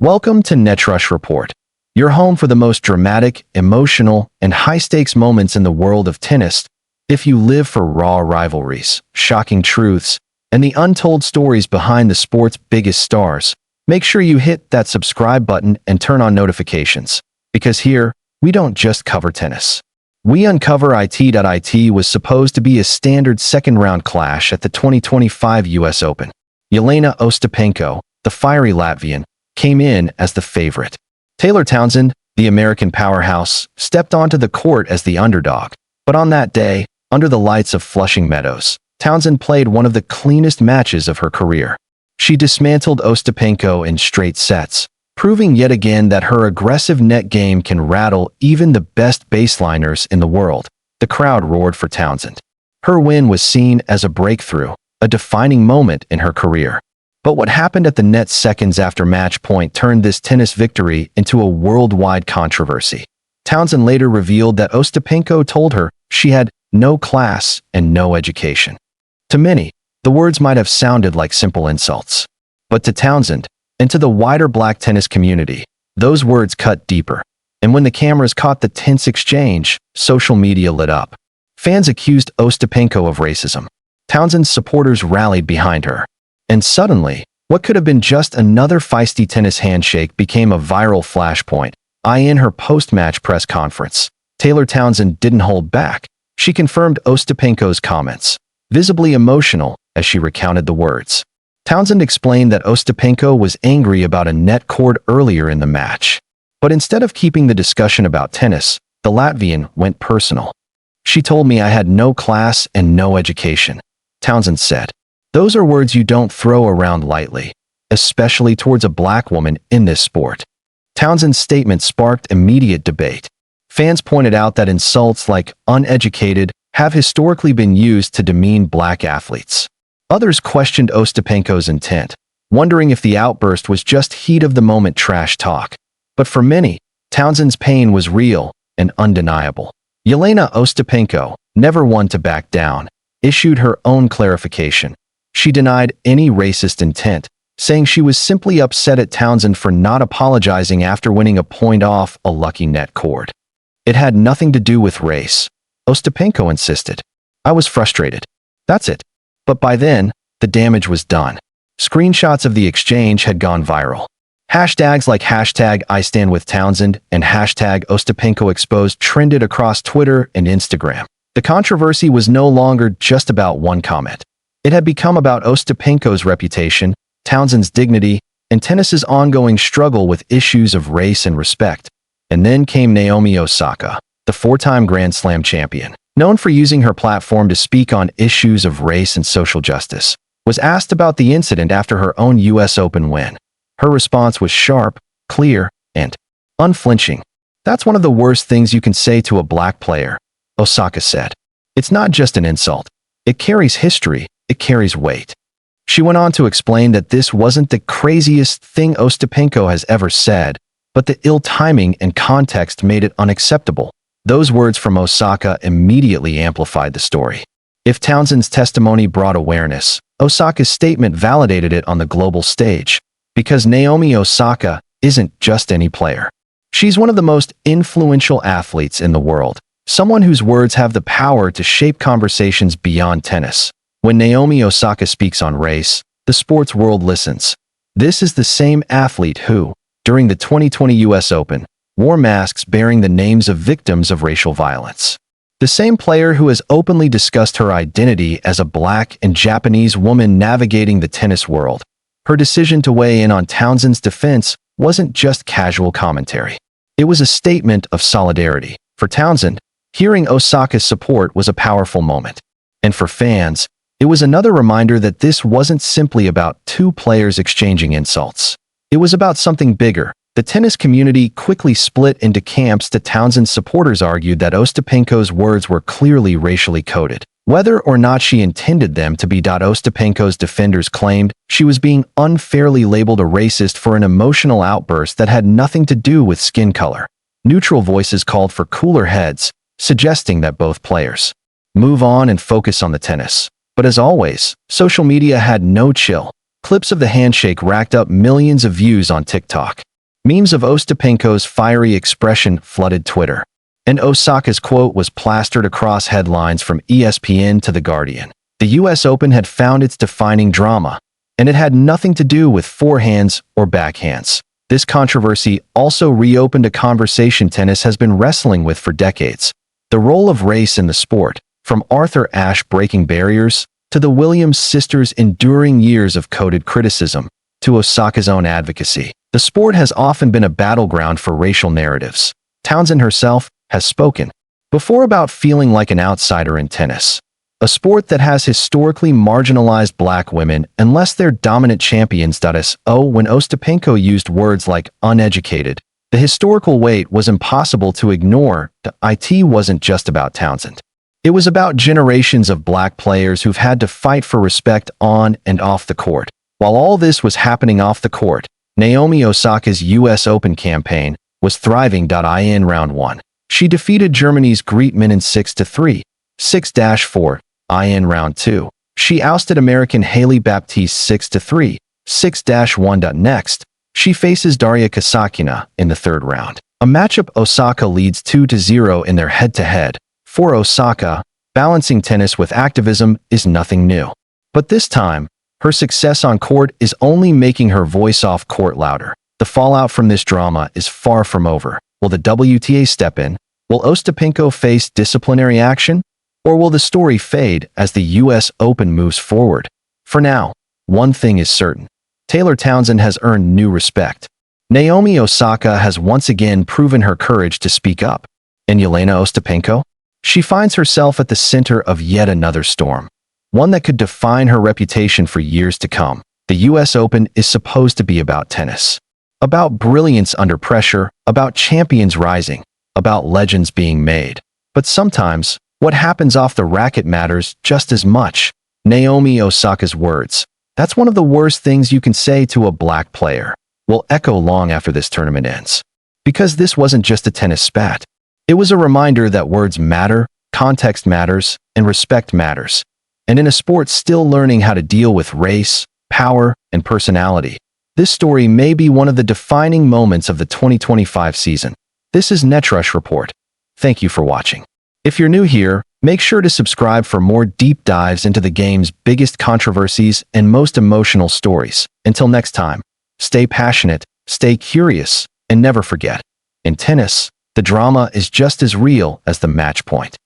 Welcome to Netrush Report, your home for the most dramatic, emotional, and high-stakes moments in the world of tennis. If you live for raw rivalries, shocking truths, and the untold stories behind the sport's biggest stars, make sure you hit that subscribe button and turn on notifications, because here, we don't just cover tennis. We uncover it. It was supposed to be a standard second-round clash at the 2025 US Open. Jelena Ostapenko, the fiery Latvian, came in as the favorite. Townsend, the American powerhouse, stepped onto the court as the underdog. But on that day, under the lights of Flushing Meadows, Townsend played one of the cleanest matches of her career. She dismantled Ostapenko in straight sets, proving yet again that her aggressive net game can rattle even the best baseliners in the world. The crowd roared for Townsend. Her win was seen as a breakthrough, a defining moment in her career. But what happened at the net seconds after match point turned this tennis victory into a worldwide controversy. Townsend later revealed that Ostapenko told her she had no class and no education. To many, the words might have sounded like simple insults. But to Townsend, and to the wider black tennis community, those words cut deeper. And when the cameras caught the tense exchange, social media lit up. Fans accused Ostapenko of racism. Townsend's supporters rallied behind her. And suddenly, what could have been just another feisty tennis handshake became a viral flashpoint. In her post-match press conference, Townsend didn't hold back. She confirmed Ostapenko's comments, visibly emotional as she recounted the words. Townsend explained that Ostapenko was angry about a net cord earlier in the match. But instead of keeping the discussion about tennis, the Latvian went personal. "She told me I had no class and no education," Townsend said. "Those are words you don't throw around lightly, especially towards a black woman in this sport." Townsend's statement sparked immediate debate. Fans pointed out that insults like uneducated have historically been used to demean black athletes. Others questioned Ostapenko's intent, wondering if the outburst was just heat-of-the-moment trash talk. But for many, Townsend's pain was real and undeniable. Jelena Ostapenko, never one to back down, issued her own clarification. She denied any racist intent, saying she was simply upset at Townsend for not apologizing after winning a point off a lucky net cord. "It had nothing to do with race," Ostapenko insisted. "I was frustrated. That's it." But by then, the damage was done. Screenshots of the exchange had gone viral. Hashtags like #IStandWithTownsend and #OstapenkoExposed trended across Twitter and Instagram. The controversy was no longer just about one comment. It had become about Ostapenko's reputation, Townsend's dignity, and tennis's ongoing struggle with issues of race and respect. And then came Naomi Osaka, the four-time Grand Slam champion, known for using her platform to speak on issues of race and social justice, was asked about the incident after her own US Open win. Her response was sharp, clear, and unflinching. "That's one of the worst things you can say to a black player," Osaka said. "It's not just an insult. It carries history. It carries weight." She went on to explain that this wasn't the craziest thing Ostapenko has ever said, but the ill timing and context made it unacceptable. Those words from Osaka immediately amplified the story. If Townsend's testimony brought awareness, Osaka's statement validated it on the global stage. Because Naomi Osaka isn't just any player. She's one of the most influential athletes in the world, someone whose words have the power to shape conversations beyond tennis. When Naomi Osaka speaks on race, the sports world listens. This is the same athlete who, during the 2020 US Open, wore masks bearing the names of victims of racial violence. The same player who has openly discussed her identity as a black and Japanese woman navigating the tennis world. Her decision to weigh in on Townsend's defense wasn't just casual commentary. It was a statement of solidarity. For Townsend, hearing Osaka's support was a powerful moment. And for fans, it was another reminder that this wasn't simply about two players exchanging insults. It was about something bigger. The tennis community quickly split into camps. The Townsend supporters argued that Ostapenko's words were clearly racially coded, whether or not she intended them to be. Ostapenko's defenders claimed she was being unfairly labeled a racist for an emotional outburst that had nothing to do with skin color. Neutral voices called for cooler heads, suggesting that both players move on and focus on the tennis. But as always, social media had no chill. Clips of the handshake racked up millions of views on TikTok. Memes of Ostapenko's fiery expression flooded Twitter, and Osaka's quote was plastered across headlines from ESPN to The Guardian. The US Open had found its defining drama, and it had nothing to do with forehands or backhands. This controversy also reopened a conversation tennis has been wrestling with for decades: the role of race in the sport, from Arthur Ashe breaking barriers to the Williams sisters enduring years of coded criticism, to Osaka's own advocacy. The sport has often been a battleground for racial narratives. Townsend herself has spoken before about feeling like an outsider in tennis, a sport that has historically marginalized black women unless they're dominant champions. When Ostapenko used words like uneducated, the historical weight was impossible to ignore. It wasn't just about Townsend. It was about generations of black players who've had to fight for respect on and off the court. While all this was happening off the court, Naomi Osaka's US Open campaign was thriving. In round 1, she defeated Germany's Greetman in 6-3, 6-4. In round 2, she ousted American Haley Baptiste 6-3, 6-1. Next, she faces Daria Kasatkina in the third round, a matchup Osaka leads 2-0 in their head-to-head. For Osaka, balancing tennis with activism is nothing new. But this time, her success on court is only making her voice off court louder. The fallout from this drama is far from over. Will the WTA step in? Will Ostapenko face disciplinary action? Or will the story fade as the US Open moves forward? For now, one thing is certain: Taylor Townsend has earned new respect. Naomi Osaka has once again proven her courage to speak up. And Jelena Ostapenko? She finds herself at the center of yet another storm, one that could define her reputation for years to come. The US Open is supposed to be about tennis, about brilliance under pressure, about champions rising, about legends being made. But sometimes, what happens off the racket matters just as much. Naomi Osaka's words, "That's one of the worst things you can say to a black player," will echo long after this tournament ends. Because this wasn't just a tennis spat. It was a reminder that words matter, context matters, and respect matters. And in a sport still learning how to deal with race, power, and personality, this story may be one of the defining moments of the 2025 season. This is Netrush Report. Thank you for watching. If you're new here, make sure to subscribe for more deep dives into the game's biggest controversies and most emotional stories. Until next time, stay passionate, stay curious, and never forget: in tennis, the drama is just as real as the match point.